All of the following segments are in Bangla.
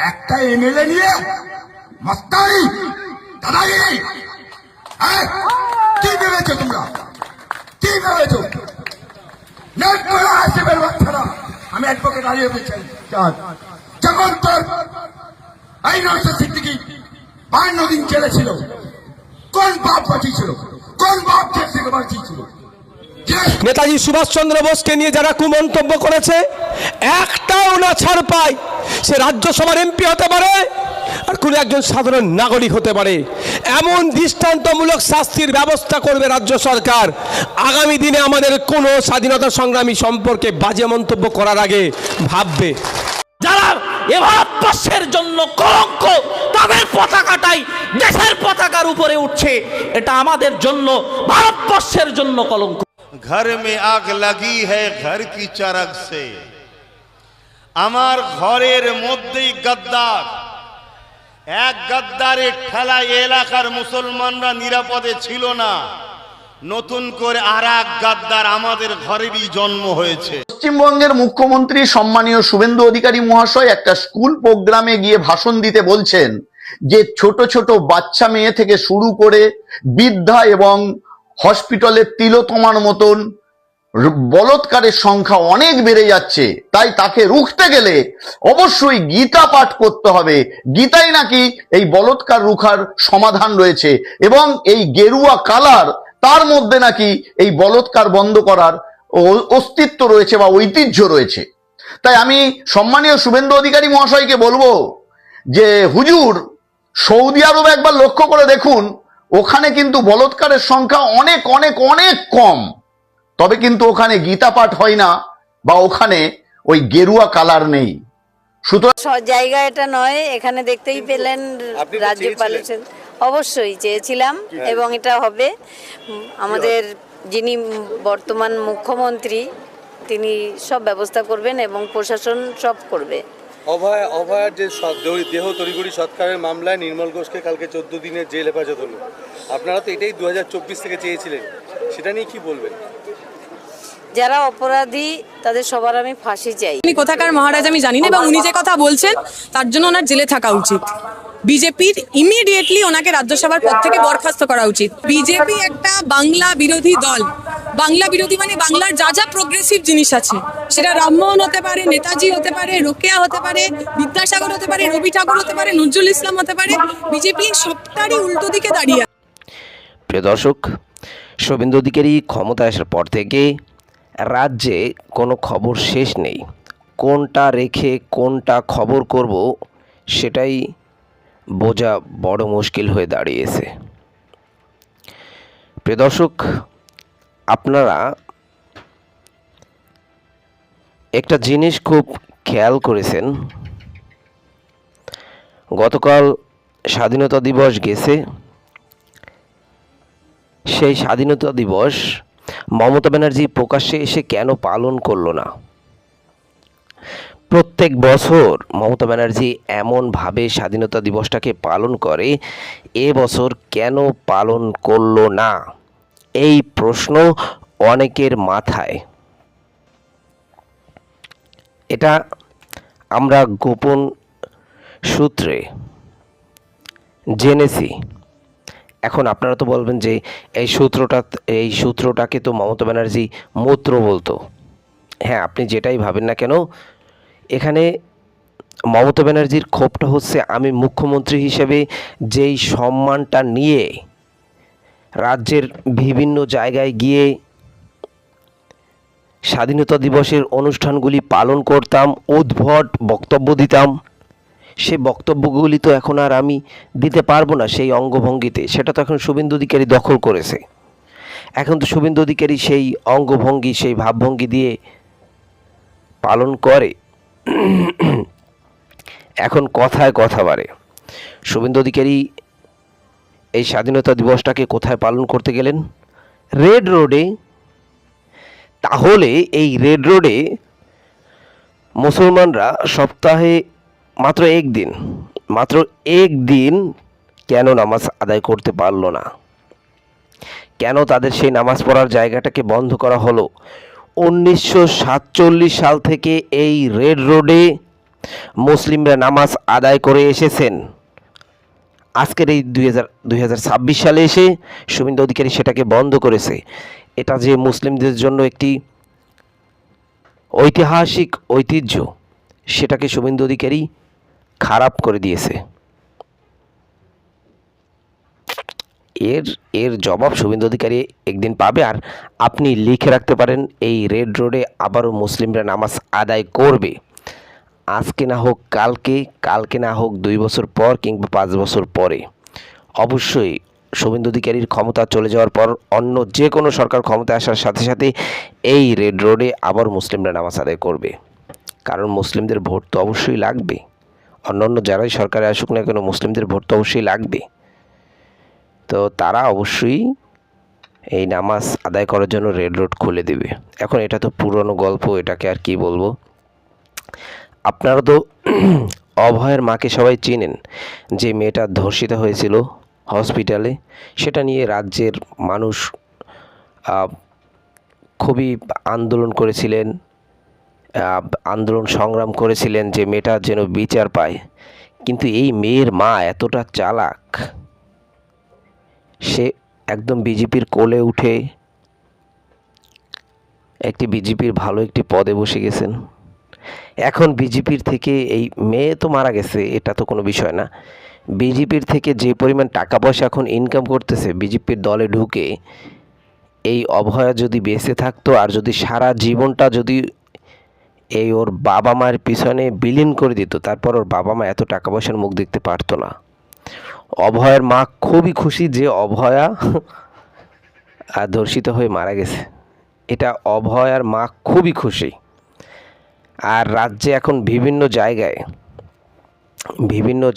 একটা এমএলএ নিয়ে মস্তানি দাদাগিরি। কি ভেবেছো তোমরা, কি ভেবেছো? আসিফের বাচ্চারা, আমি অ্যাডভোকেট আলিয়া চাই, যখন তোর এই নরসিং সিদ্দিকী 52 দিন জেলে ছিল, কোন বাপ বাঁচিয়েছিল? কোন বাপ জেল থেকে বাঁচিয়েছিল? নেতাজি সুভাষচন্দ্র বোসকে নিয়ে যারা কুমন্তব্য করেছে, একটাও না ছাড় পায়। সে রাজ্যসভার এমপি হতে পারে, আর কোনো একজন সাধারণ নাগরিক হতে পারে। এমন দৃষ্টান্তমূলক শাস্তির ব্যবস্থা করবে রাজ্য সরকার। আগামী দিনে আমাদের কোনো স্বাধীনতা সংগ্রামী সম্পর্কে বাজে মন্তব্য করার আগে ভাববে। যারা এ ভারতবর্ষের জন্য কলঙ্ক, তাদের পতাকাটাই দেশের পতাকার উপরে উঠছে, এটা আমাদের জন্য, ভারতবর্ষের জন্য কলঙ্ক। घर में आग लगी है घर की चरक से, আমার ঘরের মধ্যেই গদ্দার। এক গদ্দারের ঠেলায় এলাকার মুসলমানরা নিরাপদে ছিল না, নতুন করে আর এক গদ্দার আমাদের ঘরেরই জন্ম হয়েছে। পশ্চিমবঙ্গের মুখ্যমন্ত্রী সম্মানীয় শুভেন্দু অধিকারী মহাশয় একটা স্কুল প্রোগ্রামে গিয়ে ভাষণ দিতে বলছেন যে ছোট ছোট বাচ্চা মেয়ে থেকে শুরু করে বৃদ্ধা এবং হসপিটালের তিলোতমার মতন বলৎকারের সংখ্যা অনেক বেড়ে যাচ্ছে, তাই তাকে রুখতে গেলে অবশ্যই গীতা পাঠ করতে হবে। গীতায় নাকি এই বলৎকার রুখার সমাধান রয়েছে এবং এই গেরুয়া কালার, তার মধ্যে নাকি এই বলৎকার বন্ধ করার অস্তিত্ব রয়েছে বা ঐতিহ্য রয়েছে। তাই আমি সম্মানীয় শুভেন্দু অধিকারী মহাশয়কে বলবো যে হুজুর, সৌদি আরবে একবার লক্ষ্য করে দেখুন, ওখানে কিন্তু বলৎকারের সংখ্যা অনেক অনেক অনেক কম, তবে কিন্তু ওখানে গীতা পাঠ হয় না বা ওখানে ওই গেরুয়া কালার নেই। সুতরাং জায়গা এটা নয়, এখানে দেখতেই পেলেন রাজ্যপাল অবশ্যই চেয়েছিলাম এবং এটা হবে। আমাদের যিনি বর্তমান মুখ্যমন্ত্রী, তিনি সব ব্যবস্থা করবেন এবং প্রশাসন সব করবে। অভয়ার যে দেহ তড়িঘড়ি সৎকারের মামলায় নির্মল ঘোষকে কালকে 14 দিনের জেল হেফাজত হলো। আপনারা তো এটাই 2024 থেকে চেয়েছিলেন, সেটা নিয়ে কি বলবেন? যারা অপরাধী তাদের সবার আমি ফাঁসি চাই। উনি কোথাকার মহারাজ আমি জানি না, এবং উনি যে কথা বলছেন তার জন্য ওনার জেলে থাকা উচিত। বিজেপির ইমিডিয়েটলি ওনাকে রাজ্যসভার পদ থেকে বরখাস্ত করা উচিত। বিজেপি একটা বাংলা বিরোধী দল। বাংলা বিরোধী মানে বাংলার যা যা প্রোগ্রেসিভ জিনিস আছে, সেটা রামমোহন হতে পারে, নেতাজি হতে পারে, রোকেয়া হতে পারে, বিদ্যাসাগর হতে পারে, রবি ঠাকুর হতে পারে, নজরুল ইসলাম হতে পারে। বিজেপি সবটারই উল্টো দিকে দাঁড়িয়ে। প্রিয় দর্শক, শুভেন্দু অধিকারী ক্ষমতা আসার পর থেকে রাজ্যে কোনো খবর শেষ নেই। কোনটা রেখে কোনটা খবর করব সেটাই বোঝা বড় মুশকিল হয়ে দাঁড়িয়েছে। প্রিয় দর্শক, আপনারা একটা জিনিস খুব খেয়াল করেছেন, গতকাল স্বাধীনতা দিবস গেছে, সেই স্বাধীনতা দিবস মমতা ব্যানার্জি প্রকাশ্যে এসে কেন পালন করলো না? প্রত্যেক বছর মমতা ব্যানার্জি এমনভাবে স্বাধীনতা দিবসটাকে পালন করে, এবছর কেন পালন করলো না? এই প্রশ্ন অনেকের মাথায়। এটা আমরা গোপন সূত্রে জেনেছি। এখন আপনারা তো বলবেন যে এই সূত্রটাকে তো মমতা ব্যানার্জি মূত্র বলতো। হ্যাঁ, আপনি যেটাই ভাবেন না কেন, এখানে মমতা ব্যানার্জির ক্ষোভটা হচ্ছে আমি মুখ্যমন্ত্রী হিসেবে যেই সম্মানটা নিয়ে রাজ্যের বিভিন্ন জায়গায় গিয়ে স্বাধীনতা দিবসের অনুষ্ঠানগুলি পালন করতাম, উদ্ভট বক্তব্য দিতাম, সে বক্তব্যগুলি তো এখন আর আমি দিতে পারবো না সেই অঙ্গভঙ্গিতে। সেটা তো এখন শুভেন্দু অধিকারী দখল করেছে। এখন তো শুভেন্দু অধিকারী সেই অঙ্গভঙ্গি, সেই ভাবভঙ্গি দিয়ে পালন করে। এখন কথায় কথা বাড়ে। শুভেন্দু অধিকারী এই স্বাধীনতা দিবসটাকে কোথায় পালন করতে গেলেন? রেড রোডে। তাহলে এই রেড রোডে মুসলমানরা সপ্তাহে মাত্র একদিন কেন নামাজ আদায় করতে পারল না? কেন তাদের সেই নামাজ পড়ার জায়গাটাকে বন্ধ করা হলো? 1947 সাল থেকে এই রেড রোডে মুসলিমরা নামাজ আদায় করে এসেছেন। আজকের এই 2026 সালে এসে শুভেন্দু অধিকারী সেটাকে বন্ধ করেছে। এটা যে মুসলিমদের জন্য একটি ঐতিহাসিক ঐতিহ্য, সেটাকে শুভেন্দু অধিকারী খারাপ করে দিয়েছে। এর জবাব শুভেন্দু অধিকারী একদিন পাবে। আর আপনি লিখে রাখতে পারেন, এই রেড রোডে আবারও মুসলিমরা নামাজ আদায় করবে। আজকে না হোক কালকে, কালকে না হোক 2 বছর পর কিংবা 5 বছর পরে। অবশ্যই শুভেন্দু অধিকারীর ক্ষমতা চলে যাওয়ার পর অন্য যে কোনো সরকার ক্ষমতা আসার সাথে সাথে এই রেড রোডে আবার মুসলিমরা নামাজ আদায় করবে। কারণ মুসলিমদের ভোট তো অবশ্যই লাগবে। অন্য যারাই সরকারে আসুক না কেন, মুসলিমদের ভোট তো অবশ্যই লাগবে। তো তারা অবশ্যই এই নামাজ আদায় করার জন্য রেড রোড খুলে দেবে। এখন এটা তো পুরনো গল্প, এটাকে আর কি বলবো। আপনারা তো অভয়ের মাকে সবাই চেনেন, যে মেয়েটা ধর্ষিত হয়েছিল হসপিটালে। সেটা নিয়ে রাজ্যের মানুষ খুবই আন্দোলন করেছিলেন, আন্দোলন সংগ্রাম করেছিলেন যে মেয়েটার যেন বিচার পায়। কিন্তু এই মেয়ের মা এতটা চালাক, সে একদম বিজেপির কোলে উঠে বিজেপির ভালো একটি পদে বসে গেছেন। এখন বিজেপির থেকে, এই মেয়ে তো মারা গেছে, এটা তো কোনো বিষয় না, বিজেপির থেকে যে পরিমাণ টাকা পয়সা এখন ইনকাম করতেছে বিজেপির দলে ঢুকে, এই অভয়া যদি বেঁচে থাকতো আর যদি সারা জীবনটা যদি এই ওর বাবা মায়ের পিছনে বিলীন করে দিত, তারপর ওর বাবা মা এত টাকা পয়সার মুখ দেখতে পারতো না। অভয়ের মা খুবই খুশি যে অভয়া ধর্ষিত হয়ে মারা গেছে। এটা অভয়ার মা খুবই খুশি। আর রাজ্যে এখন বিভিন্ন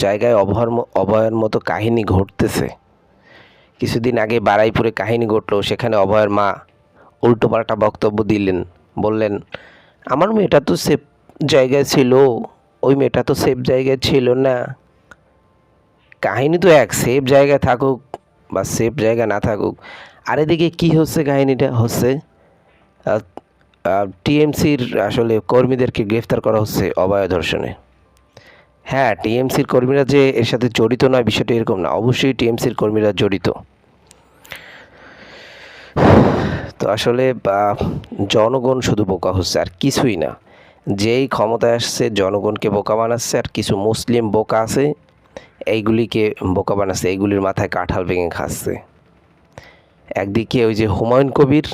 জায়গায় অভয়ের মতো কাহিনী ঘটতেছে। কিছুদিন আগে বারাইপুরে কাহিনী ঘটলো, সেখানে অভয়ের মা উল্টোপাল্টা বক্তব্য বললেন আমার মেয়েটা তো সেফ জায়গায় ছিল, ওই মেয়েটা তো সেফ জায়গায় ছিল না। কাহিনী তো এক, সেফ জায়গায় থাকুক বা সেফ জায়গা না থাকুক। আর এদিকে কী হচ্ছে, কাহিনীটা হচ্ছে টিএমসির আসলে কর্মীদেরকে গ্রেফতার করা হচ্ছে অভয়া ধর্ষণে। হ্যাঁ, টিএমসির কর্মীরা যে এর সাথে জড়িত নয় বিষয়টা এরকম না, অবশ্যই টিএমসির কর্মীরা জড়িত। তো আসলে জনগণ শুধু বোকা হচ্ছে আর কিছুই না। যেই ক্ষমতায় আসছে জনগণকে বোকা বানাচ্ছে, আর কিছু মুসলিম বোকা আছে এইগুলিকে বোকা বানাচ্ছে, এইগুলির মাথায় কাঁঠাল ভেঙে খাচ্ছে। একদিকে ওই যে হুমায়ুন কবির,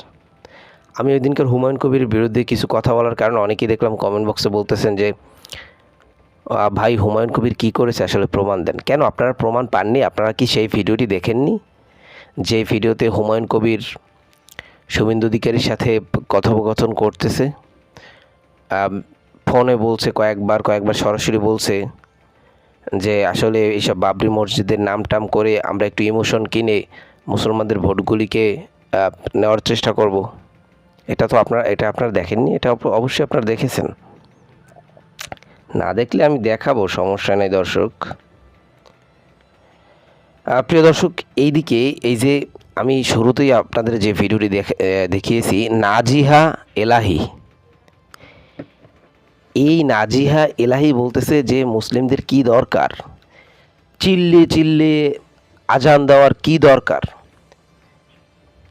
আমি ওই দিনকার হুমায়ুন কবির বিরুদ্ধে কিছু কথা বলার কারণে অনেকেই দেখলাম কমেন্ট বক্সে বলতেছেন যে ভাই হুমায়ুন কবির কী করেছে আসলে প্রমাণ দেন। কেন আপনারা প্রমাণ পাননি? আপনারা কি সেই ভিডিওটি দেখেননি, যে ভিডিওতে হুমায়ুন কবির শুভেন্দু অধিকারীর সাথে কথোপকথন করতেছে? ফোনে বলছে, কয়েকবার সরাসরি বলছে যে আসলে এইসব বাবরি মসজিদের নাম করে আমরা একটু ইমোশন কিনে মুসলমানদের ভোটগুলিকে নেওয়ার চেষ্টা করব। এটা আপনারা দেখেননি? এটা অবশ্যই আপনারা দেখেছেন। না দেখলে আমি দেখাবো, সমস্যা নেই দর্শক। প্রিয় দর্শক, এইদিকে এই যে আমি শুরুতেই আপনাদের যে ভিডিওটি দেখিয়েছি, নাজিহা এলাহি, এই নাজিহা এলাহি বলতেছে যে মুসলিমদের কি দরকার, চিল্লে আজান দেওয়ার কি দরকার?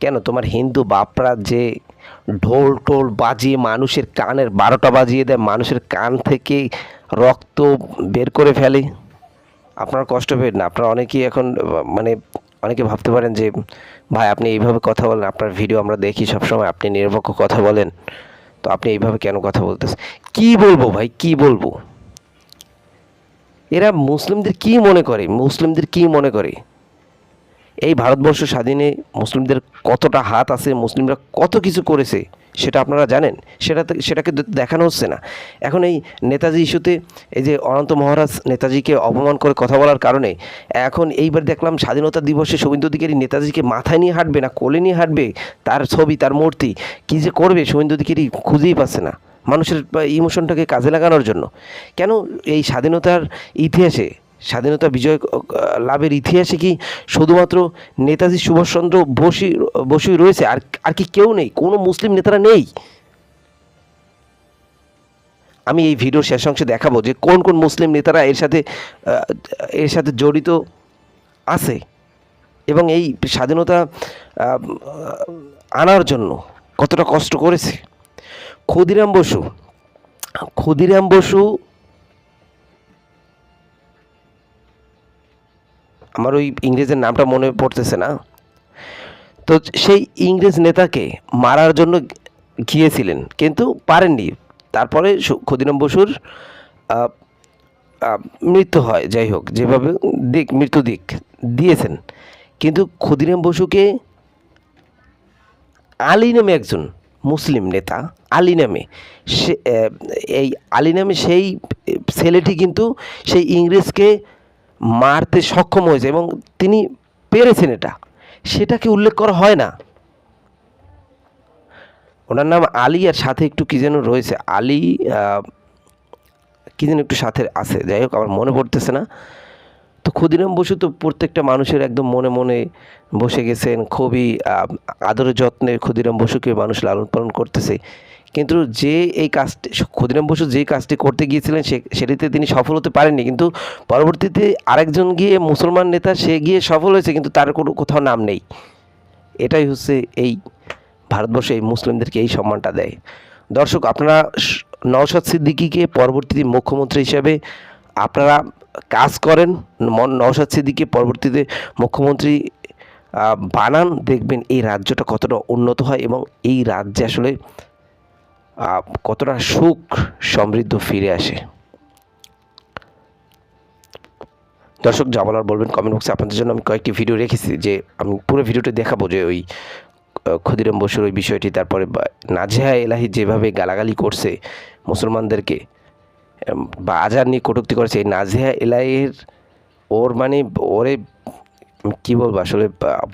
কেন তোমার হিন্দু বাপরা যে ঢোল বাজিয়ে মানুষের কানের 12টা বাজিয়ে দেয়, মানুষের কান থেকে রক্ত বের করে ফেলে, আপনারা কষ্ট পেন না? আপনারা অনেকেই এখন অনেকে ভাবতে পারেন যে ভাই আপনি এইভাবে কথা বলেন, আপনার ভিডিও আমরা দেখি সবসময়, আপনি নিরপেক্ষ কথা বলেন, তো আপনি এইভাবে কেন কথা বলতেছেন? কি বলবো ভাই, কি বলবো? এরা মুসলিমদের কি মনে করে? এই ভারতবর্ষ স্বাধীনে মুসলিমদের কতটা হাত আছে, মুসলিমরা কত কিছু করেছে সেটা আপনারা জানেন? সেটাকে দেখানো হচ্ছে না। এখন এই নেতাজি ইস্যুতে এই যে অনন্ত মহারাজ নেতাজিকে অপমান করে কথা বলার কারণে এখন এইবার দেখলাম স্বাধীনতা দিবসে শুভেন্দু অধিকারী নেতাজিকে মাথায় নিয়ে হাঁটবে না কোলে নিয়ে হাঁটবে, তার ছবি, তার মূর্তি, কী যে করবে শুভেন্দু অধিকারী খুঁজেই পাচ্ছে না মানুষের ইমোশনটাকে কাজে লাগানোর জন্য। কেন এই স্বাধীনতা বিজয় লাভের ইতিহাসে কি শুধুমাত্র নেতাজি সুভাষচন্দ্র বসুই রয়েছে? আর কি কেউ নেই? কোনো মুসলিম নেতারা নেই? আমি এই ভিডিওর শেষ অংশে দেখাবো যে কোন কোন মুসলিম নেতারা এর সাথে জড়িত আছে এবং এই স্বাধীনতা আনার জন্য কতটা কষ্ট করেছে। ক্ষুদিরাম বসু আমার ওই ইংরেজের নামটা মনে পড়তেছে না, তো সেই ইংরেজ নেতাকে মারার জন্য গিয়েছিলেন কিন্তু পারেননি। তারপরে ক্ষুদিরাম বসুর মৃত্যু হয়। যাই হোক, যেভাবে মৃত্যু দিয়েছেন, কিন্তু ক্ষুদিরাম বসুকে আলী নামে একজন মুসলিম নেতা, আলী নামে সেই ছেলেটি কিন্তু সেই ইংরেজকে মারতে সক্ষম হয়েছে এবং তিনি পেরেছেন, সেটাকে উল্লেখ করা হয় না। ওনার নাম আলী, আর সাথে একটু কী যেন রয়েছে, আলী কী যেন একটু সাথে আছে, যাই হোক আমার মনে পড়তেছে না। তো ক্ষুদিরাম বসু তো প্রত্যেকটা মানুষের একদম মনে মনে বসে গেছেন, খুবই আদরে যত্নে ক্ষুদিরাম বসুকে মানুষ লালন পালন করতেছে। কিন্তু ক্ষুদিরাম বসু যে কাজটি করতে গিয়েছিলেন সেটিতে তিনি সফল হতে পারেননি, কিন্তু পরবর্তীতে আরেকজন গিয়ে মুসলমান নেতা, সে গিয়ে সফল হয়েছে, কিন্তু তার কোথাও নাম নেই। এটাই হচ্ছে এই ভারতবর্ষে এই মুসলিমদেরকে এই সম্মানটা দেয়। দর্শক, আপনারা নওশাদ সিদ্দিকীকে পরবর্তীতে মুখ্যমন্ত্রী হিসেবে আপনারা কাজ করেন, নওশাদ সিদ্দিকীকে পরবর্তীতে মুখ্যমন্ত্রী বানান, দেখবেন এই রাজ্যটা কতটা উন্নত হয় এবং এই রাজ্যে আসলে কতটা সুখ সমৃদ্ধ ফিরে আসে। দর্শক, যা বলার বলবেন কমেন্ট বক্সে। আপনাদের জন্য আমি কয়েকটি ভিডিও রেখেছি, যে আমি পুরো ভিডিওটা দেখাবো, যে ওই ক্ষুদিরাম বসুর ওই বিষয়টি, তারপরে নাজেহা এলাহি যেভাবে গালাগালি করছে মুসলমানদেরকে বা আজার নিয়ে কটূক্তি করেছে, এই নাজেহা এলাহির ওরে কী বলবো, আসলে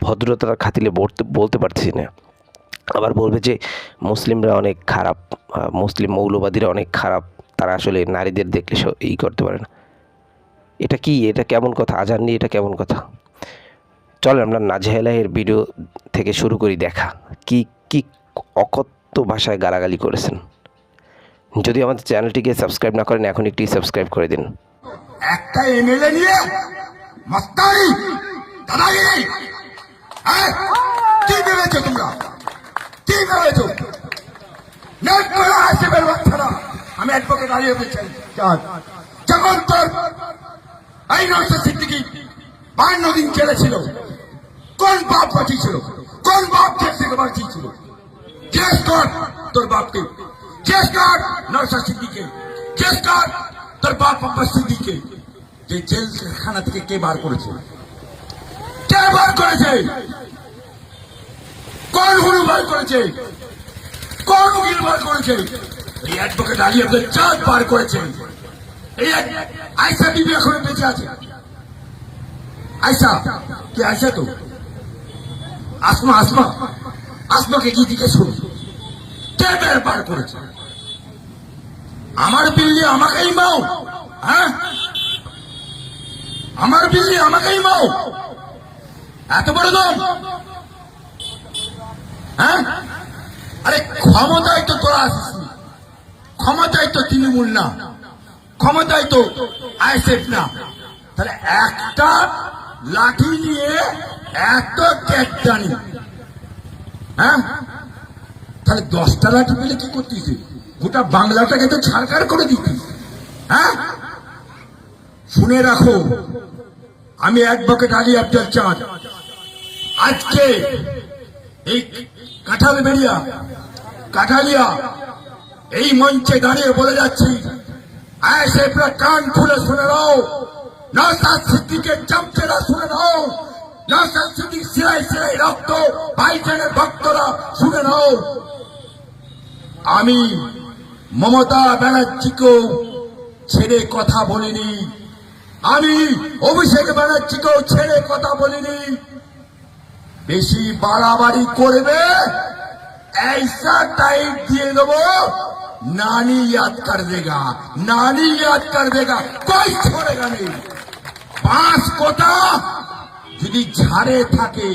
ভদ্রতার খাতিলে বলতে পারছি না। আবার বলবে যে মুসলিমরা অনেক খারাপ, মুসলিম মৌলবাদীরা অনেক খারাপ, তারা আসলে নারীদের দেখলে করতে পারে না। এটা কেমন কথা? আজান নিয়ে এটা কেমন কথা? চলেন আমরা নাজেহা এলাহির ভিডিও থেকে শুরু করি দেখা, কি অকথ্য ভাষায় গালাগালি করেছেন। যদি আমাদের চ্যানেলটিকে সাবস্ক্রাইব না করেন, এখন একটি সাবস্ক্রাইব করে দিন। একটা এমএলএ নিয়ে মাস্তানি দাদাগিরি, কি ভেবেছো তোমরা? কি ভেবেছো? নেট করা আসিফের বাচ্চারা, আমি অ্যাডভোকেট আলী হতে চাই। যখন তোর এই নওশাদ সিদ্দিকী 52 দিন জেলে ছিল, কোন বাপ বাঁচিয়েছিল? কোন বাপ জেল থেকে বাঁচিয়েছিল? জিজ্ঞেস কর তোর বাপকে, জিজ্ঞেস কর নওশাদ সিদ্দিকীকে, জিজ্ঞেস কর তোর বাপ আব্বাস সিদ্দিকীকে, যে জেলখানা থেকে কে বার করেছে? কে বার করেছে? কোন হুড়ু বার করেছে? কোন উকিল বার করেছে? এই অ্যাডভোকেট আলী আব্দুল চাঁদ বার করেছে। এই আয়সা বিবি এখন বেঁচে আছে। আয়সা কি? আয়সা তো আসমাকে কি জিজ্ঞেস করুন, কে বার করেছে? আমার বিল্লি আমাকেই মাও, হ্যাঁ, আমার বিল্লি আমাকেই মাও, এত বড় দম? হ্যাঁ, আরে ক্ষমতায় তো তোরা আসিস, ক্ষমতায় তো তৃণমূল না, ক্ষমতায় তো আইএসএফ না, তাহলে একটা লাঠি নিয়ে এত ক্যাটানি, হ্যাঁ, তাহলে 10টা লাঠি পেলে কি করতিস? গোটা বাংলাটাকে তো ছাড়কার করে দিতিস। হ্যাঁ, শুনে রাখো, আমি অ্যাডভোকেট আলী আব্দুল চাঁদ আজকে এই কাঠালিয়া এই মঞ্চে দাঁড়িয়ে বলে যাচ্ছি, আইএসএফরা কান খুলে শুনে নাও, নওশাদ সিদ্দিকের চামচেরা শুনে নাও, নওশাদ সিদ্দিক সিলাই রক্ত ভাইজানের ভক্তরা শুনে নাও, আমি মমতা ব্যানার্জিকেও ছেড়ে কথা বলিনি, আমি অভিষেক ব্যানার্জিকেও ছেড়ে কথা বলিনি। বেশি বাড়াবাড়ি করবে, ऐसा टाइट দিয়ে দেবো, नानी याद कर देगा, नानी याद कर देगा, कोई छोड़ेगा नहीं। 5 কোটা যদি ঝাড়ে থাকে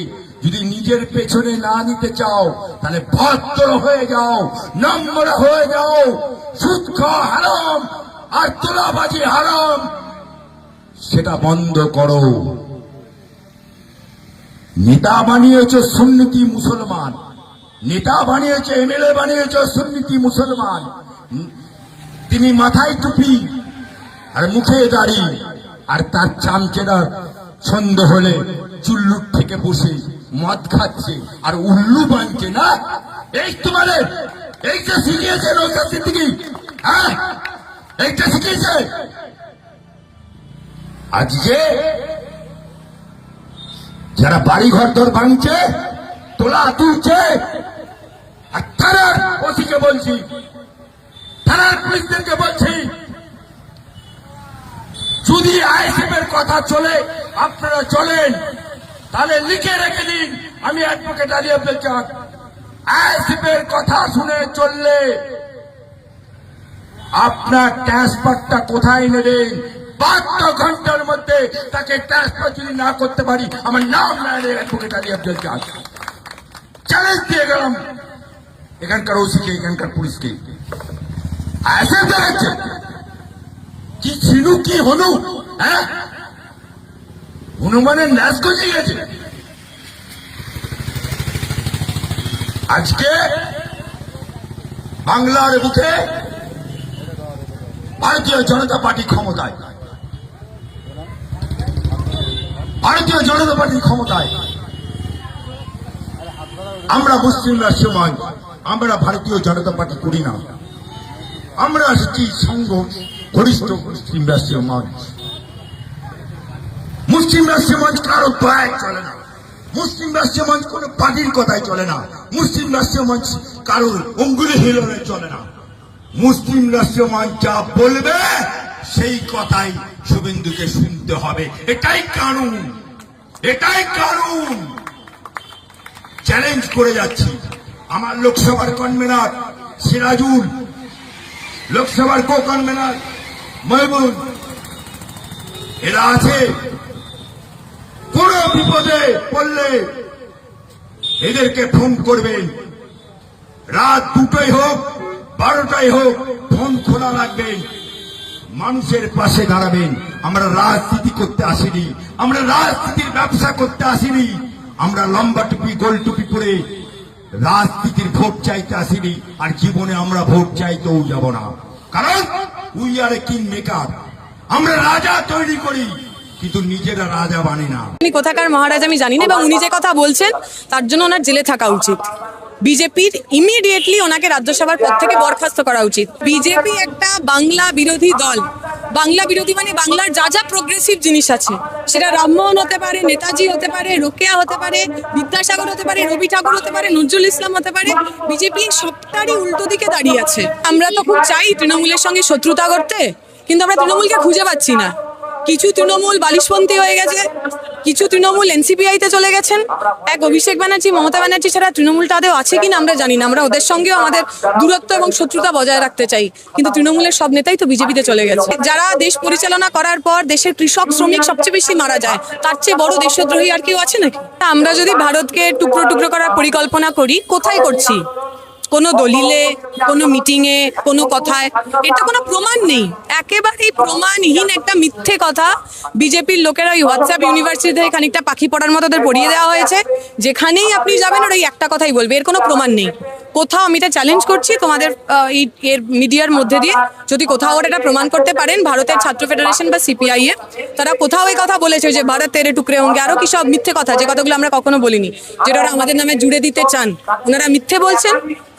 যদি নিজের পেছনে না নিতে চাও তাহলে ভদ্র হয়ে যাও, নম্র হয়ে যাও। সুদ খাওয়া হারাম আর তোলাবাজি হারাম, সেটা বন্ধ করো। নেতা বানিয়েছে সুন্নতি মুসলমান, নেতা বানিয়েছে এমএলএ বানিয়েছে সুন্নতি মুসলমান। তিনি মাথায় টুপি আর মুখে দাড়ি, আর তার চামচেরা সন্দেহ হলে চুল্লুর থেকে বসে মদ খাচ্ছে আর উল্লু বানছে না। এই তোমাদের এইটা শিখিয়েছে নৌকা সিদ্দিকী, হ্যাঁ এইটা শিখিয়েছে। আজকে যারা বাড়ি ঘর দর ভাঙছে, তোলা তুলছে, আর থানার ওসিকে বলছি, থানার পুলিশদেরকে বলছি, যদি আইএসএফ এর কথা চলে আপনারা চলেন, তাহলে লিখে রেখে দিন। আমি অ্যাডভোকেট আলী আব্দুল চাঁদ, আইএসএফ এর কথা শুনে চললে আপনার ট্রান্সফারটা কোথায় নেবেন? 72 ঘন্টার মধ্যে তাকে ট্রান্সফার যদি না করতে পারি, আমার নাম না এলে অ্যাডভোকেট আলী আব্দুল চাঁদ। চ্যালেঞ্জ দিয়ে গেলাম এখানকার ওসিকে, এখানকার পুলিশকে। আইএসএফ দেখাচ্ছে কি ছিল কি হলো, হ্যাঁ হনুমানের ন্যাস গজে গেছে। আজকে বাংলার বুকে ভারতীয় জনতা পার্টি ক্ষমতায়, ভারতীয় জনতা পার্টি ক্ষমতায়। আমরা মুসলিম রাষ্ট্রময়, আমরা ভারতীয় জনতা পার্টি করি না, আমরা এসেছি সংঘ ঘনিষ্ঠ মুসলিম রাষ্ট্রীয় মঞ্চ। মুসলিম রাষ্ট্রীয় মঞ্চ কারো পায় চলে না, মুসলিম রাষ্ট্রীয় মঞ্চ কোন পার্টির কথাই চলে না, মুসলিম রাষ্ট্রীয় মঞ্চ কারোর অঙ্গুলি হিলনে চলে না। মুসলিম রাষ্ট্রীয় মঞ্চ যা বলবে সেই কথাই শুভেন্দুকে শুনতে হবে, এটাই কানুন, এটাই কানুন। চ্যালেঞ্জ করে যাচ্ছি, আমার লোকসভার কনভেনার সিরাজুল, লোকসভার কো কনভেনার মহিবুল, এরা আছে। কোন বিপদে পড়লে এদেরকে ফোন করবেন, রাত 2টায় হোক 12টায় হোক, ফোন খোলা রাখবেন, মানুষের পাশে দাঁড়াবেন। আমরা রাজনীতি করতে আসিনি, আমরা রাজনীতির ব্যবসা করতে আসিনি, আমরা লম্বা টুপি গোল টুপি পরে রাজনীতির ভোট চাইতে আসিনি, আর জীবনে আমরা ভোট চাইতেও যাব না। কারণ we are a king maker, আমরা রাজা তৈরি করি কিন্তু নিজেরা রাজা বানি না। উনি কোথাকার মহারাজ আমি জানি না, এবং উনি যে কথা বলছেন তার জন্য ওনার জেলে থাকা উচিত। বিজেপির ইমিডিয়েটলি ওনাকে রাজ্যসভার পদ থেকে বরখাস্ত করা উচিত। বিজেপি একটা বাংলা বিরোধী দল, বাংলা বিরোধী মানে বাংলার যা যা প্রোগ্রেসিভ জিনিস আছে, সেটা রামমোহন হতে পারে, নেতাজি হতে পারে, রোকেয়া হতে পারে, বিদ্যাসাগর হতে পারে, রবি ঠাকুর হতে পারে, নজরুল ইসলাম হতে পারে, বিজেপি সবটারই উল্টো দিকে দাঁড়িয়ে আছে। আমরা তো খুব চাই তৃণমূলের সঙ্গে শত্রুতা করতে, কিন্তু আমরা তৃণমূলকে খুঁজে পাচ্ছি না। কিছু তৃণমূল বালিশপন্থী হয়ে গেছে, কিছু তৃণমূল এনসিপিআইতে চলে গেছেন। এক অভিষেক ব্যানার্জি, মমতা ব্যানার্জি ছাড়া তৃণমূলটা আদেও আছে কিনা আমরা জানি না। আমরা ওদের সঙ্গেও আমাদের দূরত্ব এবং শত্রুতা বজায় রাখতে চাই, কিন্তু তৃণমূলের সব নেতাই তো বিজেপিতে চলে গেছে। যারা দেশ পরিচালনা করার পর দেশের কৃষক শ্রমিক সবচেয়ে বেশি মারা যায়, তার চেয়ে বড় দেশদ্রোহী আর কেউ আছে নাকি? আমরা যদি ভারতকে টুকরো টুকরো করার পরিকল্পনা করি, কোথায় করছি? কোনো দলিলে, কোনো মিটিংয়ে, কোনো কথায়, এটা কোনো প্রমাণ নেই, একেবারেই প্রমাণহীন একটা মিথ্যে কথা। বিজেপির লোকেরা ওই হোয়াটসঅ্যাপ ইউনিভার্সিটি থেকে খানিকটা পাখি পড়ার মতো ওদের পড়িয়ে দেওয়া হয়েছে, যেখানেই আপনি যাবেন ওরা এই একটা কথাই বলবে, এর কোনো প্রমাণ নেই কোথাও। আমি এটা চ্যালেঞ্জ করছি তোমাদের এর মিডিয়ার মধ্যে দিয়ে, যদি কোথাও ওরা এটা প্রমাণ করতে পারেন, ভারতের ছাত্র ফেডারেশন বা সিপিআই এর তারা কোথাও এই কথা বলেছে যে ভারত তেরে টুকরে হোঙ্গে, আরো কি সব মিথ্যে কথা, যে কথাগুলো আমরা কখনো বলিনি, যেটা ওরা আমাদের নামে জুড়ে দিতে চান, ওনারা মিথ্যে বলছেন।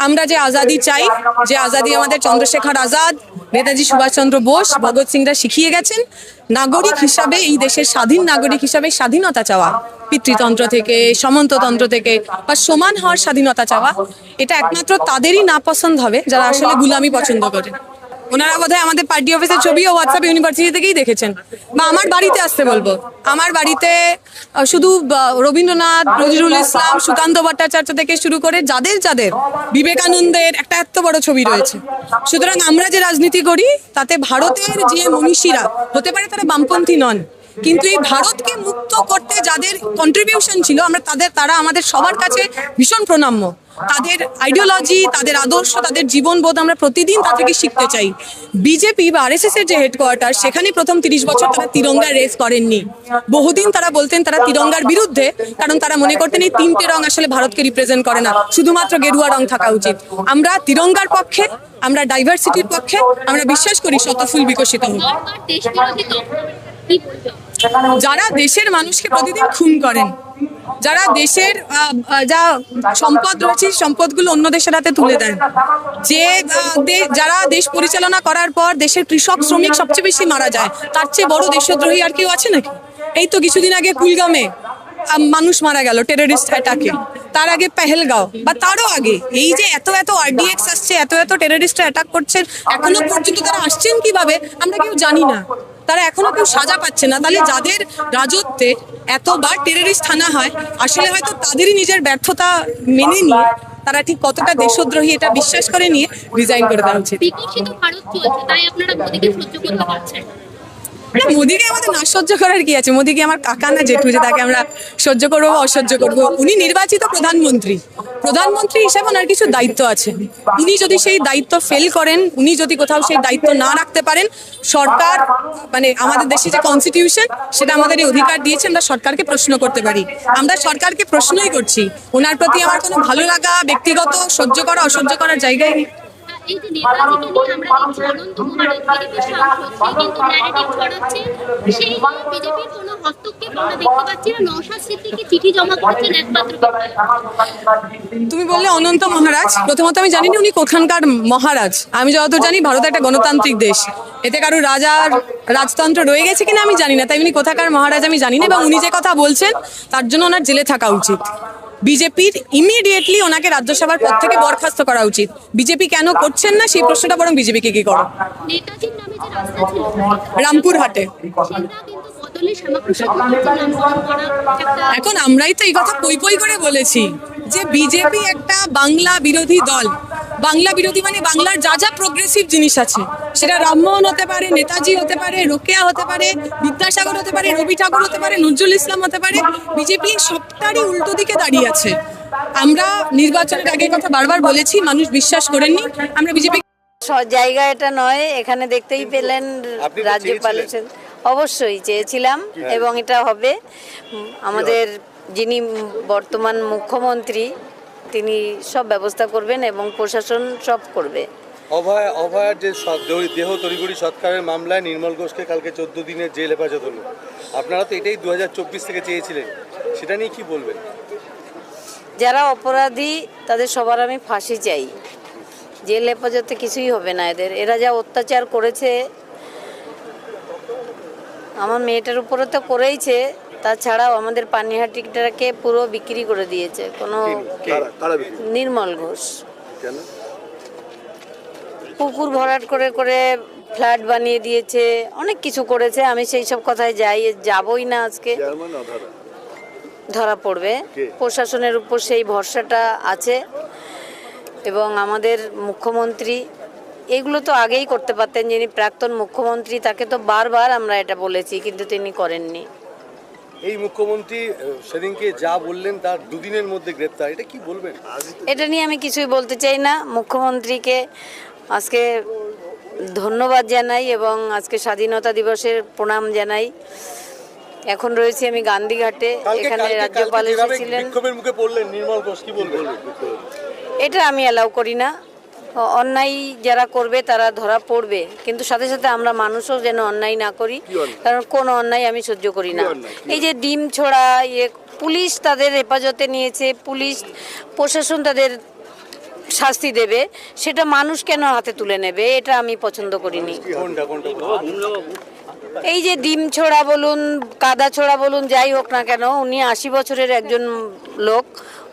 আমরা যে আজাদি চাই, যে আজাদি আমাদের চন্দ্রশেখর আজাদ, নেতাজি সুভাষচন্দ্র বোস, ভগৎ সিংরা শিখিয়ে গেছেন, নাগরিক হিসাবে, এই দেশের স্বাধীন নাগরিক হিসাবে স্বাধীনতা চাওয়া, পিতৃতন্ত্র থেকে, সামন্ততন্ত্র থেকে, বা সমান হওয়ার স্বাধীনতা চাওয়া, এটা একমাত্র তাদেরই নাপছন্দ হবে যারা আসলে গুলামি পছন্দ করেন। ওনারা বোধহয় আমাদের পার্টি অফিসের ছবিও হোয়াটসঅ্যাপ ইউনিভার্সিটি থেকেই দেখেছেন, বা আমার বাড়িতে আসতে বলবো। আমার বাড়িতে শুধু রবীন্দ্রনাথ, নজরুল ইসলাম, সুকান্ত ভট্টাচার্য থেকে শুরু করে যাদের যাদের বিবেকানন্দের একটা এত বড় ছবি রয়েছে। সুতরাং আমরা যে রাজনীতি করি তাতে ভারতের যে মনীষীরা, হতে পারে তারা বামপন্থী নন, কিন্তু এই ভারতকে মুক্ত করতে যাদের কন্ট্রিবিউশন ছিল তারা আমাদের সবার কাছে ভীষণ প্রণাম্য। তাদের আইডিওলজি, তাদের আদর্শ, তাদের জীবনবোধ আমরা প্রতিদিন তা থেকে শিখতে চাই। বিজেপি বা আরএসএস এর যে হেডকোয়ার্টার, সেখানে প্রথম 30 বছর তারা তিরঙ্গা রেস করেননি। বহুদিন তারা বলতেন তারা তিরঙ্গার বিরুদ্ধে, কারণ তারা মনে করতেন এই 3টে রং আসলে ভারতকে রিপ্রেজেন্ট করে না, শুধুমাত্র গেরুয়া রং থাকা উচিত। আমরা তিরঙ্গার পক্ষে, আমরা ডাইভার্সিটির পক্ষে, আমরা বিশ্বাস করি শতফুল বিকশিত হোক। যারা দেশের মানুষকে প্রতিদিন খুন করেন, যারা দেশের যা সম্পদ রয়েছে সম্পদগুলো অন্য দেশের হাতে তুলে দেন, যারা দেশ পরিচালনা করার পর দেশের কৃষক শ্রমিক সবচেয়ে বেশি মারা যায়, তার চেয়ে বড় দেশদ্রোহী আর কেউ আছে নাকি? এই তো কিছুদিন আগে কুলগামে মানুষ মারা গেল টেররিস্ট অ্যাটাকে, তার আগে পেহেলগাঁও বা তারও আগে। এই যে এত আরডিএক্স আসছে, এত টেররিস্ট অ্যাটাক করছেন, এখনো পর্যন্ত তারা আসছেন কিভাবে আমরা কেউ জানি না। তারা এখনো কেউ সাজা পাচ্ছে না। তাহলে যাদের রাজত্বে এতবার টেররিস্ট থানা হয়, আসলে হয়তো তাদেরই নিজের ব্যর্থতা মেনে নিয়ে তারা ঠিক কতটা দেশদ্রোহী এটা বিশ্বাস করে নিয়ে রিজাইন করে দেওয়া উচিত। বিকশিত ভারত চলছে, তাই আপনারা মোদিকে সহ্য করতে পারছেন? মোদিকে আমাদের না সহ্য করার কি আছে? মোদিকে আমার কাকা না জেঠু যে তাকে আমরা সহ্য করবো বা অসহ্য করবো? উনি নির্বাচিত প্রধানমন্ত্রী হিসেবে ওনার কিছু দায়িত্ব আছে। উনি যদি সেই দায়িত্ব ফেল করেন, উনি যদি কোথাও সেই দায়িত্ব না রাখতে পারেন, সরকার মানে আমাদের দেশে যে কনস্টিটিউশন সেটা আমাদের এই অধিকার দিয়েছে, আমরা সরকারকে প্রশ্ন করতে পারি। আমরা সরকারকে প্রশ্নই করছি। ওনার প্রতি আমার কোনো ভালো লাগা, ব্যক্তিগত সহ্য করা অসহ্য করার জায়গায় নেই। এই যে নেতাজিকে নিয়ে আমরা দেখছি অনন্ত মহারাজ বিজেপির সাংসদ, সে কিন্তু ন্যারেটিভ ছড়াচ্ছে, সেই বিজেপির কোনো হস্তক্ষেপ আমরা দেখতে পাচ্ছি না। নওশাদ সিদ্দিকী চিঠি জমা করেছেন একমাত্র ব্যক্তি। তুমি বললে অনন্ত মহারাজ, প্রথমত আমি জানি না উনি কোথানকার মহারাজ। আমি যতদূর জানি ভারত একটা গণতান্ত্রিক দেশ, এতে কারো রাজার রাজতন্ত্র রয়ে গেছে কিনা আমি জানি না, তাই উনি কোথাকার মহারাজ আমি জানি না। এবং উনি যে কথা বলছেন তার জন্য ওনার জেলে থাকা উচিত। বিজেপির ইমিডিয়েটলি ওনাকে রাজ্যসভার পদ থেকে বরখাস্ত করা উচিত। বিজেপি কেন করছেন না সেই প্রশ্নটা বরং বিজেপিকে কি করো। নেতাজির নামে যে রাস্তা ছিল রামপুরহাটে, সেটা কিন্তু বদলে শ্যামাপ্রসাদ মুখার্জির নাম করা একটা। এখন আমরাই তো এই কথা পই করে বলেছি যে বিজেপি একটা বাংলা বিরোধী দল। বাংলা বিরোধী মানে বাংলার যা প্রোগ্রেসিভ জিনিস আছে, সেটা রামমোহন হতে পারে, নেতাজি হতে পারে, রোকেয়া হতে পারে, বিদ্যাসাগর হতে পারে, রবি ঠাকুর হতে পারে, নজরুল ইসলাম হতে পারে, বিজেপি সবটারই উল্টো দিকে দাঁড়িয়ে আছে। আমরা নির্বাচনের আগে কথা বারবার বলেছি, মানুষ বিশ্বাস করেননি। আমরা বিজেপি জায়গা এটা নয়, এখানে দেখতেই পেলেন রাজ্যপাল। অবশ্যই চেয়েছিলাম এবং এটা হবে। আমাদের যিনি বর্তমান মুখ্যমন্ত্রী তিনি সব ব্যবস্থা করবেন এবং প্রশাসন সব করবে। অভয়ার যে দেহ তড়িঘড়ি সৎকারের মামলায় নির্মল ঘোষকে কালকে 14 দিনের জেল হেফাজত হলো। আপনারা তো এটাই 2024 থেকে চেয়েছিলেন, সেটা নিয়ে কি বলবেন? যারা অপরাধী তাদের সবার আমি ফাঁসি চাই। জেল হেফাজতে কিছুই হবে না এদের। এরা যা অত্যাচার করেছে আমার মেয়েটার উপরে তো করেইছে, তাছাড়াও আমাদের পানিহাটিটাকে পুরো বিক্রি করে দিয়েছে। কোনো নির্মল ঘোষ পুকুর ভরাট করে ফ্ল্যাট বানিয়ে দিয়েছে, অনেক কিছু করেছে। আমি সেই সব কথায় যাবই না। আজকে ধরা পড়বে, প্রশাসনের উপর সেই ভরসাটা আছে। এবং আমাদের মুখ্যমন্ত্রী এগুলো তো আগেই করতে পারতেন, যিনি প্রাক্তন মুখ্যমন্ত্রী তাকে তো বারবার আমরা এটা বলেছি, কিন্তু তিনি করেননি। এই মুখ্যমন্ত্রী সেদিনকে যা বললেন তার দুদিনের মধ্যে গ্রেপ্তার, এটা কি বলবেন? এটা নিয়ে আমি কিছুই বলতে চাই না। মুখ্যমন্ত্রীকে আজকে ধন্যবাদ জানাই এবং আজকে স্বাধীনতা দিবসের প্রণাম জানাই। এখন রয়েছে আমি গান্ধীঘাটে, এখানে রাজ্যপাল এসেছিলেন। বিক্ষোভের মুখে পড়লেন নির্মল ঘোষ, কি বলবেন? এটা আমি অ্যালাউ করি না। অন্যায় যারা করবে তারা ধরা পড়বে, কিন্তু সাথে সাথে আমরা মানুষও যেন অন্যায় না করি, কারণ কোন অন্যায় আমি সহ্য করি না। এই যে ডিম ছোড়া, পুলিশ তাদের হেফাজতে নিয়েছে, পুলিশ প্রশাসন তাদের শাস্তি দেবে, সেটা মানুষ কেন হাতে তুলে নেবে? এটা আমি পছন্দ করিনি। এই যে ডিম ছোড়া বলুন, কাদা ছোড়া বলুন, যাই হোক না কেন, উনি 80 বছরের একজন লোক,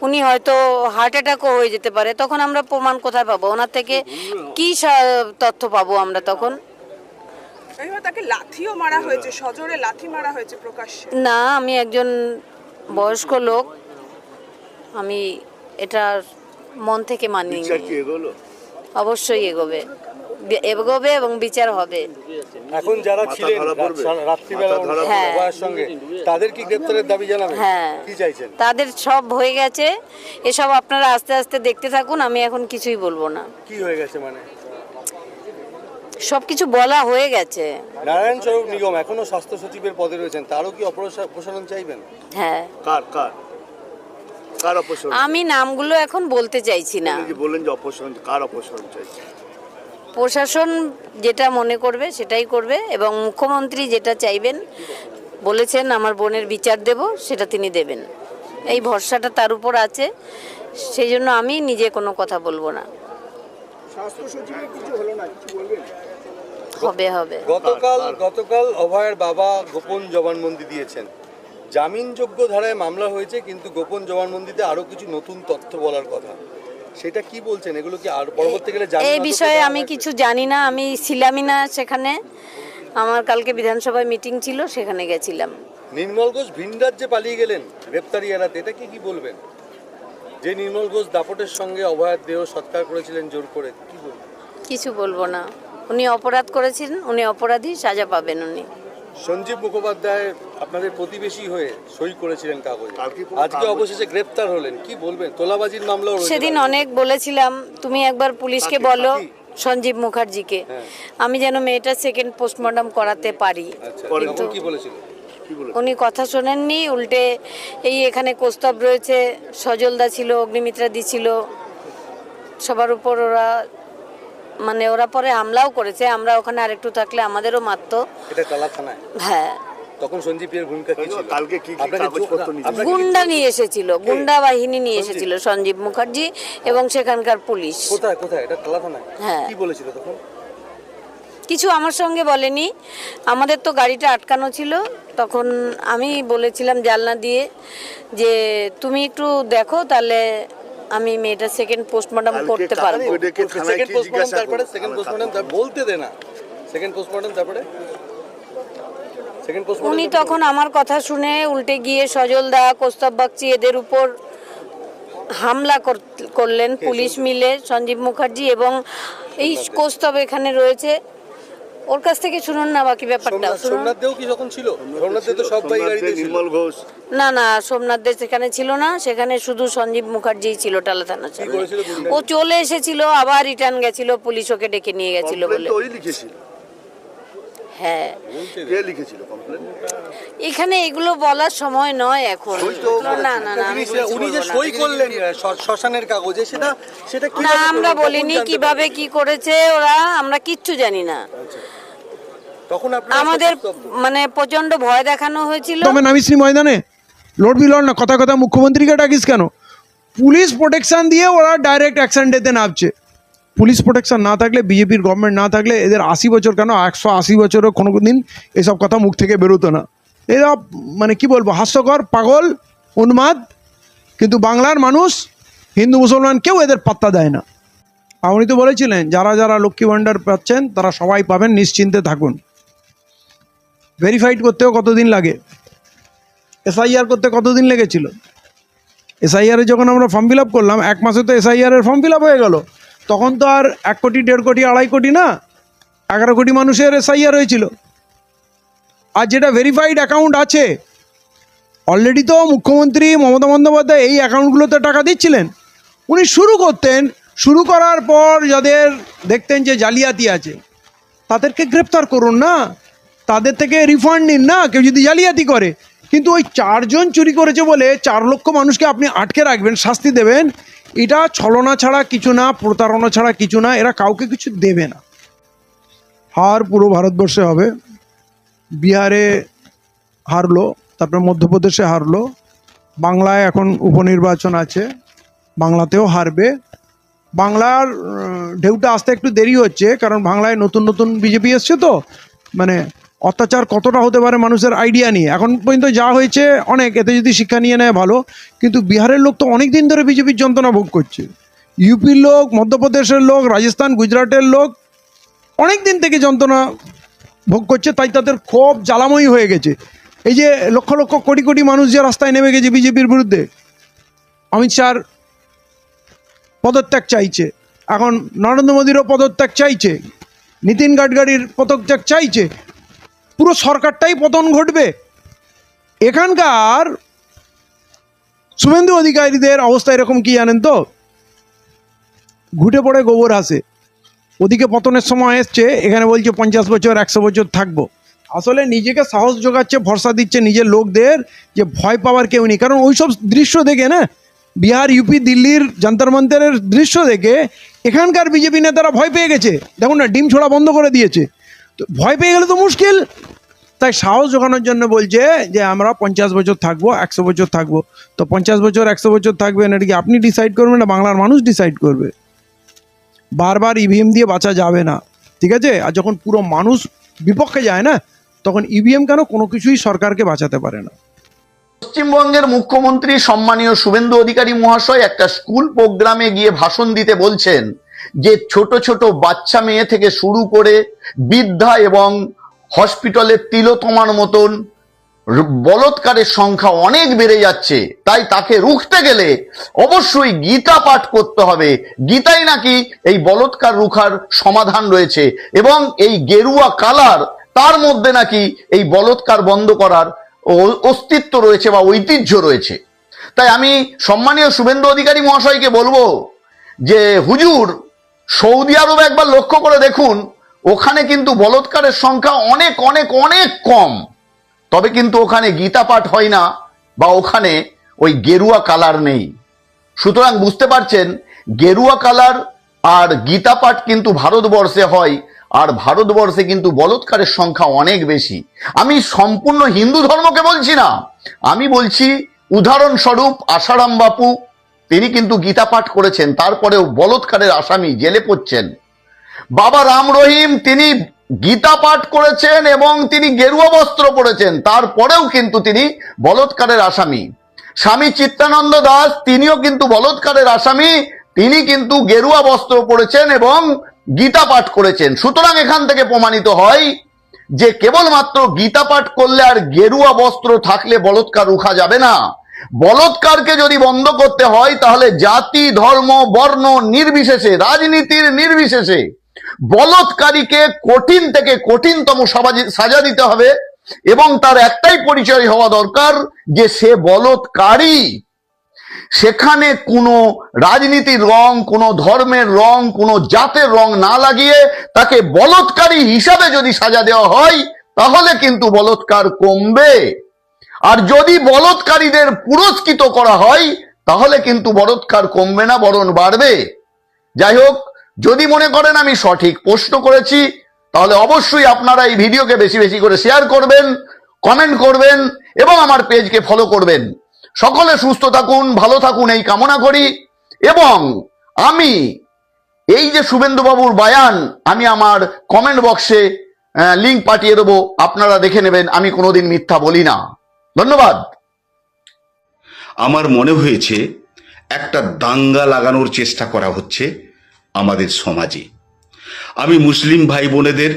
উনি হয়তো হার্ট অ্যাটাকও হয়ে যেতে পারে। তখন আমরা প্রমাণ কোথায় পাবো? ওনার থেকে কি তথ্য পাবো আমরা তখন? তাকে লাথিও মারা হয়েছে, সজোরে লাথি মারা হয়েছে প্রকাশ্যে। না, আমি একজন বয়স্ক লোক, আমি এটা মন থেকে মানি। অবশ্যই এগোবে। এগোবে এবং বিচার হবে। এখন যারা ছিলেন রাত্রিবেলা হ্যাঁ। অভয়ার সঙ্গে, তাদের কি গ্রেপ্তারের দাবি জানাবেন? হ্যাঁ, কি চাইছেন? তাদের সব হয়ে গেছে, এসব আপনারা আস্তে আস্তে দেখতে থাকুন, আমি এখন কিছুই বলবো না। কি হয়ে গেছে মানে? সবকিছু বলা হয়ে গেছে। নারায়ণ স্বরূপ নিগম এখনো স্বাস্থ্য সচিবের পদে রয়েছেন, তারও কি অপসারণ চাইবেন? হ্যাঁ, কার কার কার অপসারণ? আমি নামগুলো এখন বলতে চাইছি না। আপনি যে বললেন যে অপসারণ, কার অপসারণ চাইছেন? প্রশাসন যেটা মনে করবে সেটাই করবে, এবং মুখ্যমন্ত্রী যেটা চাইবেন বলেছেন আমার বোনের বিচার দেব, সেটা তিনি দেবেন, এই ভরসাটা তার উপর আছে। সেই জন্য আমি নিজে কোনো কথা বলবো না। হবে হবে। গতকাল অভয়ের বাবা গোপন জবানবন্দি দিয়েছেন। জামিনযোগ্য ধারায় মামলা হয়েছে, কিন্তু গোপন জবানবন্দিতে আরো কিছু নতুন তথ্য বলার কথা, সেটা কি বলছেন? এগুলো কি আর পরবর্তীকালে এই বিষয়ে আমি কিছু জানি না, আমি ছিলামই না সেখানে। আমার কালকে বিধানসভায় মিটিং ছিল, সেখানে গেছিলাম। নির্মল ঘোষ ভিন রাজ্যে পালিয়ে গেলেন গ্রেপ্তারি এড়াতে, এটা কি বলবেন? যে নির্মল ঘোষ দাপটের সঙ্গে অভয়ের দেহ সৎকার করেছিলেন জোর করে, কি বলবেন? কিছু বলবো না। উনি অপরাধ করেছেন, উনি অপরাধী, সাজা পাবেন উনি। সঞ্জীব মুখোপাধ্যায় আপনাদের প্রতিবেশী হয়ে সই করেছিলেন কাগজে, আজকে অবশেষে গ্রেপ্তার হলেন, কি বলবেন? তোলাবাজির মামলা সেদিন অনেক বলেছিলাম, তুমি একবার পুলিশকে বলো, সঞ্জীব মুখার্জিকে, আমি যেন মেয়েটার সেকেন্ড পোস্টমর্টম করাতে পারি। কিন্তু কি বলেছিল? উনি কথা শোনেননি, উল্টে এই এখানে কোস্তব রয়েছে, সজলদা ছিল, অগ্নিমিত্রা দি ছিল, সবার উপর ওরা পরে হামলাও করেছে। আমরা ওখানে আরেকটু থাকলে আমাদেরও মারতো। এটা টালা থানায়? হ্যাঁ। তখন সঞ্জীবের ভূমিকা কি ছিল? কালকে কি কাগজপত্র নিয়ে গুন্ডা নিয়ে এসেছিল, গুন্ডা বাহিনী নিয়ে এসেছিল সঞ্জীব মুখার্জি এবং সেখানকার পুলিশ। কোথায় কোথায়? এটা টালা থানায়? হ্যাঁ। কি বলেছিল তখন? কিছু আমার সঙ্গে বলেনি, আমাদের তো গাড়িটা আটকানো ছিল, তখন আমি বলেছিলাম জানলা দিয়ে যে তুমি একটু দেখো, তাহলে আমি মেয়েটা সেকেন্ড পোস্টমর্টম করতে পারবো। সেকেন্ড পোস্টমর্টম তারপরে সেকেন্ড পোস্টমর্টম বলতে দে না, সেকেন্ড পোস্টমর্টম তারপরে সেকেন্ড পোস্টমর্টম। উনি তখন আমার কথা শুনে উল্টে গিয়ে সজলদা, কৌস্তব বাগচি এদের উপর হামলা করলেন পুলিশ মিলে, সঞ্জীব মুখার্জি এবং এই কৌস্তব এখানে রয়েছে, ওর কাছ থেকে শুনুন না বাকি ব্যাপারটা। সোমনাথ দেও কি যখন ছিল? সোমনাথ দেও তো সব বাই গাড়িতে ছিল। নির্মল ঘোষ না, সোমনাথ দে সেখানে ছিল না, সেখানে শুধু সঞ্জীব মুখার্জি ছিল টালা থানা সামনে। ও চলে এসেছিল, আবার রিটার্ন গেছিল, পুলিশ ওকে ডেকে নিয়ে গেছিল বলে। ওই লিখেছিল? হ্যাঁ। কে লিখেছিল কমপ্লেন? এখানে এগুলো বলার সময় নয় এখন। না, উনি যে সই করলেন শ্মশানের কাগজে, সেটা কি? না, আমরা বলিনি কিভাবে কি করেছে ওরা, আমরা কিচ্ছু জানি না। তখন আমাদের প্রচন্ড ভয় দেখানো হয়েছিল। তবে নামিস নি ময়দানে, লড়বি লড় না, কথা কথা মুখ্যমন্ত্রীকে ডাকিস কেন? পুলিশ প্রোটেকশন দিয়ে ওরা ডাইরেক্ট অ্যাকশন নিতে নামছে। পুলিশ প্রোটেকশন না থাকলে, বিজেপির গভর্নমেন্ট না থাকলে, এদের 80 বছর কেন 180 বছরও কোনো দিন এসব কথা মুখ থেকে বেরোতো না। এরা কি বলবো, হাস্যকর, পাগল, উন্মাদ। কিন্তু বাংলার মানুষ, হিন্দু মুসলমান কেউ এদের পাত্তা দেয় না। আপনি তো বলেছিলেন যারা যারা লক্ষ্মী ভাণ্ডার পাচ্ছেন তারা সবাই পাবেন, নিশ্চিন্তে থাকুন। ভেরিফাইড করতেও কতদিন লাগে? এসআইআর করতে কতদিন লেগেছিল? এসআইআরে যখন আমরা ফর্ম ফিল আপ করলাম, 1 মাসে তো এসআইআরের ফর্ম ফিল আপ হয়ে গেল। তখন তো আর 1 কোটি, 1.5 কোটি, 2.5 কোটি না, 11 কোটি মানুষের এসআইআর হয়েছিল। আর যেটা ভেরিফাইড অ্যাকাউন্ট আছে অলরেডি, তো মুখ্যমন্ত্রী মমতা বন্দ্যোপাধ্যায় এই অ্যাকাউন্টগুলোতে টাকা দিচ্ছিলেন। উনি শুরু করতেন, শুরু করার পর যাদের দেখতেন যে জালিয়াতি আছে তাদেরকে গ্রেপ্তার করুন না, তাদের থেকে রিফান্ড নিন না, কেউ যদি জালিয়াতি করে। কিন্তু ওই 4 জন চুরি করেছে বলে 4 লক্ষ মানুষকে আপনি আটকে রাখবেন, শাস্তি দেবেন, এটা ছলনা ছাড়া কিছু না, প্রতারণা ছাড়া কিছু না। এরা কাউকে কিছু দেবে না। হার পুরো ভারতবর্ষে হবে। বিহারে হারলো, তারপরে মধ্যপ্রদেশে হারলো, বাংলায় এখন উপনির্বাচন আছে, বাংলাতেও হারবে। বাংলার ঢেউটা আসতে একটু দেরি হচ্ছে, কারণ বাংলায় নতুন নতুন বিজেপি এসছে, তো অত্যাচার কতটা হতে পারে মানুষের আইডিয়া নিয়ে। এখন পর্যন্ত যা হয়েছে অনেক, এতে যদি শিক্ষা নিয়ে নেয় ভালো। কিন্তু বিহারের লোক তো অনেক দিন ধরে বিজেপির যন্ত্রণা ভোগ করছে, ইউপির লোক, মধ্যপ্রদেশের লোক, রাজস্থান, গুজরাটের লোক অনেক দিন থেকে যন্ত্রণা ভোগ করছে, তাই তাদের ক্ষোভ জ্বালাময়ী হয়ে গেছে। এই যে লক্ষ লক্ষ কোটি কোটি মানুষ যে রাস্তায় নেমে গেছে বিজেপির বিরুদ্ধে, অমিত শাহর পদত্যাগ চাইছে, এখন নরেন্দ্র মোদীরও পদত্যাগ চাইছে, নীতিন গাডকারির পদত্যাগ চাইছে, পুরো সরকারটাই পতন ঘটবে। এখানকার শুভেন্দু অধিকারীদের অবস্থা এরকম কি জানেন তো, ঘুটে পড়ে গোবর হাসে। ওদিকে পতনের সময় এসছে, এখানে বলছে 50 বছর 100 বছর থাকবো। আসলে নিজেকে সাহস জোগাচ্ছে, ভরসা দিচ্ছে নিজের লোকদের যে ভয় পাওয়ার কেউ নেই। কারণ ওইসব দৃশ্য দেখে না, বিহার, ইউপি, দিল্লির যন্তর মন্তরের দৃশ্য দেখে এখানকার বিজেপি নেতারা ভয় পেয়ে গেছে। দেখুন না, ডিম ছোড়া বন্ধ করে দিয়েছে। তো ভয় পেয়ে গেলে তো মুশকিল। তাই সাহস জোগানোর জন্য বলছে যে আমরা 50 বছর থাকবো, 100 বছর থাকবো। তো 50 বছর 100 বছর থাকবেন, এটা কি আপনি ডিসাইড করবেন না বাংলার মানুষ ডিসাইড করবে? বারবার ইভিএম দিয়ে বাঁচা যাবে না, ঠিক আছে? আর যখন পুরো মানুষ বিপক্ষে যায় না, তখন ইভিএম কেন কোনো কিছুই সরকারকে বাঁচাতে পারে না। পশ্চিমবঙ্গের মুখ্যমন্ত্রী সম্মানীয় শুভেন্দু অধিকারী মহাশয় একটা স্কুল প্রোগ্রামে গিয়ে ভাষণ দিতে বলছেন যে ছোট ছোট বাচ্চা মেয়ে থেকে শুরু করে বৃদ্ধা এবং হসপিটালের তিলোতমার মতন বলৎকারের সংখ্যা অনেক বেড়ে যাচ্ছে। তাই তাকে রুখতে গেলে অবশ্যই গীতা পাঠ করতে হবে। গীতায় নাকি এই বলৎকার রুখার সমাধান রয়েছে এবং এই গেরুয়া কালার, তার মধ্যে নাকি এই বলৎকার বন্ধ করার অস্তিত্ব রয়েছে বা ঐতিহ্য রয়েছে। তাই আমি সম্মানীয় শুভেন্দু অধিকারী মহাশয়কে বলবো যে হুজুর, সৌদি আরবে একবার লক্ষ্য করে দেখুন, ওখানে কিন্তু বলৎকারের সংখ্যা অনেক অনেক অনেক কম। তবে কিন্তু ওখানে গীতা পাঠ হয় না বা ওখানে ওই গেরুয়া কালার নেই। সুতরাং বুঝতে পারছেন, গেরুয়া কালার আর গীতা পাঠ কিন্তু ভারতবর্ষে হয়, আর ভারতবর্ষে কিন্তু বলৎকারের সংখ্যা অনেক বেশি। আমি সম্পূর্ণ হিন্দু ধর্মকে বলছি না, আমি বলছি উদাহরণস্বরূপ আশারাম বাপু, তিনি কিন্তু গীতা পাঠ করেছেন, তারপরেও বলৎকারের আসামি, জেলে পড়ছেন। বাবা রাম রহিম, তিনি গীতা পাঠ করেছেন এবং তিনি গেরুয়া বস্ত্র পরেছেন, তারপরেও কিন্তু তিনি বলৎকারের আসামি। স্বামী চিত্তানন্দ দাস, তিনিও কিন্তু বলৎকারের আসামি, তিনি কিন্তু গেরুয়া বস্ত্র পরেছেন এবং গীতা পাঠ করেছেন। সুতরাং এখান থেকে প্রমাণিত হয় যে কেবলমাত্র গীতা পাঠ করলে আর গেরুয়া বস্ত্র থাকলে বলৎকার রুখা যাবে না। বলৎকারকে যদি বন্ধ করতে হয় তাহলে জাতি, ধর্ম, বর্ণ নির্বিশেষে, রাজনীতির নির্বিশেষে বলৎকারীকে কঠিন থেকে কঠিনতম সাজা দিতে হবে এবং তার একটাই পরিচয় হওয়া দরকার যে সে বলৎকারী। সেখানে কোনো রাজনীতির রং, কোনো ধর্মের রং, কোনো জাতের রং না লাগিয়ে তাকে বলৎকারী হিসাবে যদি সাজা দেওয়া হয় তাহলে কিন্তু বলৎকার কমবে। আর যদি বলৎকারীদের পুরস্কৃত করা হয় তাহলে কিন্তু বলৎকার কমবে না, বরং বাড়বে। যাই হোক, যদি মনে করেন আমি সঠিক প্রশ্ন করেছি তাহলে অবশ্যই আপনারা এই ভিডিওকে বেশি বেশি করে শেয়ার করবেন, কমেন্ট করবেন এবং আমার পেজকে ফলো করবেন। সকলে সুস্থ থাকুন, ভালো থাকুন এই কামনা করি। এবং আমি এই যে শুভেন্দু বাবুর বায়ান, আমি আমার কমেন্ট বক্সে লিংক পাঠিয়ে দেবো, আপনারা দেখে নেবেন। আমি কোনোদিন মিথ্যা বলি না। ধন্যবাদ। আমার মনে হয়েছে একটা দাঙ্গা লাগানোর চেষ্টা করা হচ্ছে আমাদের সমাজে। আমি মুসলিম ভাই বোনেদের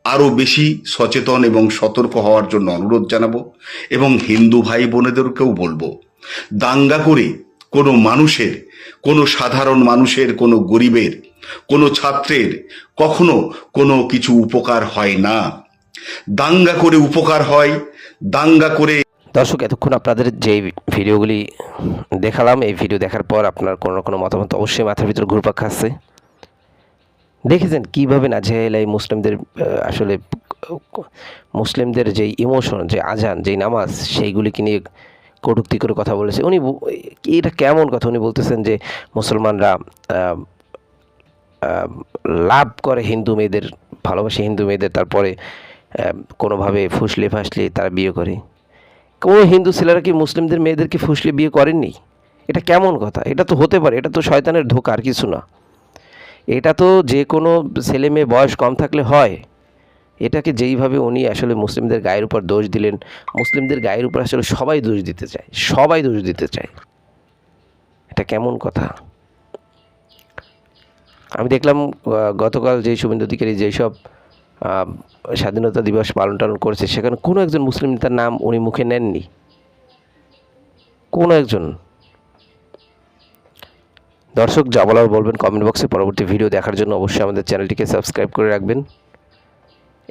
আরো বেশি সচেতন এবং সতর্ক হওয়ার জন্য অনুরোধ জানাবো এবং হিন্দু ভাই বোনেদেরকেও বলবো, দাঙ্গা করে কোনো মানুষের, কোনো সাধারণ মানুষের, কোনো গরিবের, কোনো ছাত্রের কখনো কোনো কিছু উপকার হয় না। দাঙ্গা করে উপকার হয়, দাঙ্গা করে। দর্শক, এতক্ষণ আপনাদের যে ভিডিওগুলি দেখালাম, এই ভিডিও দেখার পর আপনার কোনো না কোনো মতামত অবশ্যই মাথার ভিতর ঘুরপাক খাচ্ছে। দেখেছেন কীভাবে নাজেহাল এই মুসলিমদের, আসলে মুসলিমদের যে ইমোশন, যে আজান, যে নামাজ, সেইগুলিকে নিয়ে কটূক্তি করে কথা বলেছে উনি। এটা কেমন কথা? উনি বলতেছেন যে মুসলমানরা লাভ করে হিন্দু মেয়েদের, ভালোবাসে হিন্দু মেয়েদের, তারপরে কোনোভাবে ফুসলে ফাসলে তারা বিয়ে করে। কোনো হিন্দু ছেলেরা কি মুসলিমদের মেয়েদেরকে ফুসলে বিয়ে করেননি? এটা কেমন কথা? এটা তো হতে পারে, এটা তো শয়তানের ধোঁকা, আর কিছু না। এটা তো যে কোনো ছেলে মেয়ে বয়স কম থাকলে হয়। এটাকে যেইভাবে উনি আসলে মুসলিমদের গায়ের উপর দোষ দিলেন, মুসলিমদের গায়ের উপর আসলে সবাই দোষ দিতে চায়, সবাই দোষ দিতে চায়। এটা কেমন কথা? আমি দেখলাম গতকাল যে শুভেন্দু অধিকারী যেসব স্বাধীনতা দিবস পালন টালন করেছে, সেখানে কোনো একজন মুসলিম নেতার নাম উনি মুখে নেননি, কোনো একজন। দর্শক, যা বলার বলবেন কমেন্ট বক্সে। পরবর্তী ভিডিও দেখার জন্য অবশ্যই আমাদের চ্যানেলটিকে সাবস্ক্রাইব করে রাখবেন।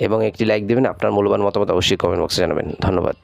এবং একটি লাইক দেবেন। আপনার মূল্যবান মতামত অবশ্যই কমেন্ট বক্সে জানাবেন। ধন্যবাদ।